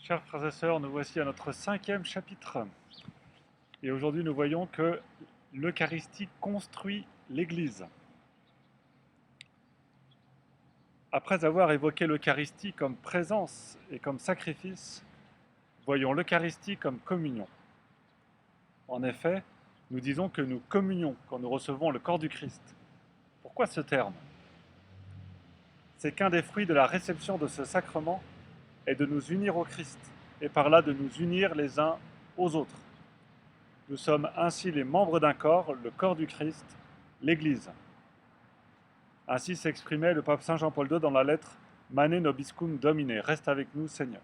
Chers frères et sœurs, nous voici à notre 5e chapitre. Et aujourd'hui, nous voyons que l'Eucharistie construit l'Église. Après avoir évoqué l'Eucharistie comme présence et comme sacrifice, voyons l'Eucharistie comme communion. En effet, nous disons que nous communions quand nous recevons le corps du Christ. Pourquoi ce terme? C'est qu'un des fruits de la réception de ce sacrement est de nous unir au Christ, et par là de nous unir les uns aux autres. Nous sommes ainsi les membres d'un corps, le corps du Christ, l'Église. Ainsi s'exprimait le pape Saint Jean-Paul II dans la lettre Mane nobiscum Domine, reste avec nous Seigneur.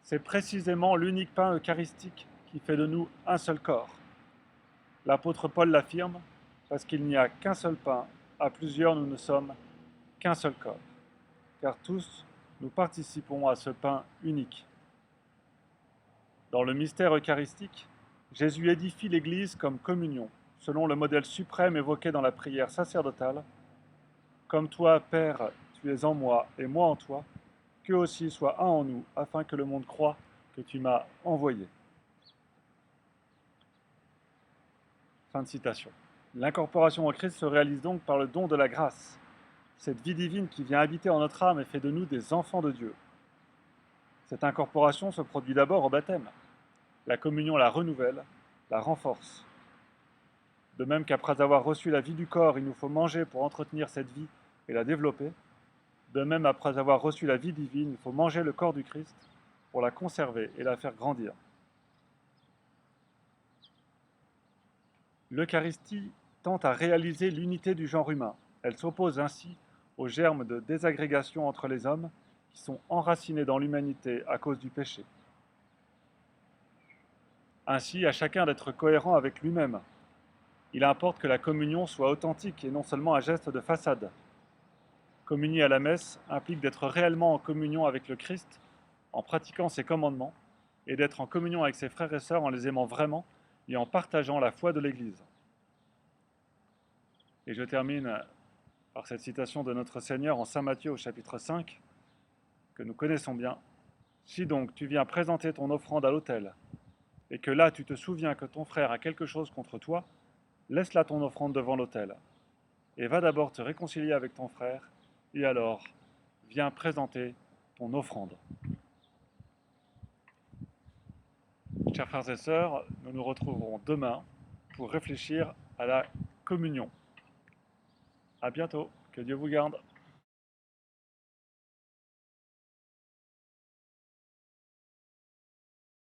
C'est précisément l'unique pain eucharistique qui fait de nous un seul corps. L'apôtre Paul l'affirme, parce qu'il n'y a qu'un seul pain, à plusieurs nous ne sommes qu'un seul corps, car tous nous participons à ce pain unique. Dans le mystère eucharistique, Jésus édifie l'Église comme communion, selon le modèle suprême évoqué dans la prière sacerdotale. Comme toi, Père, tu es en moi et moi en toi, qu'eux aussi soient un en nous, afin que le monde croie que tu m'as envoyé. Fin de citation. L'incorporation au Christ se réalise donc par le don de la grâce, cette vie divine qui vient habiter en notre âme et fait de nous des enfants de Dieu. Cette incorporation se produit d'abord au baptême. La communion la renouvelle, la renforce. De même qu'après avoir reçu la vie du corps, il nous faut manger pour entretenir cette vie et la développer, de même après avoir reçu la vie divine, il faut manger le corps du Christ pour la conserver et la faire grandir. L'Eucharistie tend à réaliser l'unité du genre humain. Elle s'oppose ainsi aux germes de désagrégation entre les hommes qui sont enracinés dans l'humanité à cause du péché. Ainsi, à chacun d'être cohérent avec lui-même. Il importe que la communion soit authentique et non seulement un geste de façade. Communier à la messe implique d'être réellement en communion avec le Christ, en pratiquant ses commandements, et d'être en communion avec ses frères et sœurs en les aimant vraiment et en partageant la foi de l'Église. Et je termine par cette citation de notre Seigneur en Saint Matthieu au chapitre 5, que nous connaissons bien. Si donc tu viens présenter ton offrande à l'autel, et que là tu te souviens que ton frère a quelque chose contre toi, laisse là ton offrande devant l'autel, et va d'abord te réconcilier avec ton frère, et alors viens présenter ton offrande. Chers frères et sœurs, nous nous retrouverons demain pour réfléchir à la communion. À bientôt, que Dieu vous garde.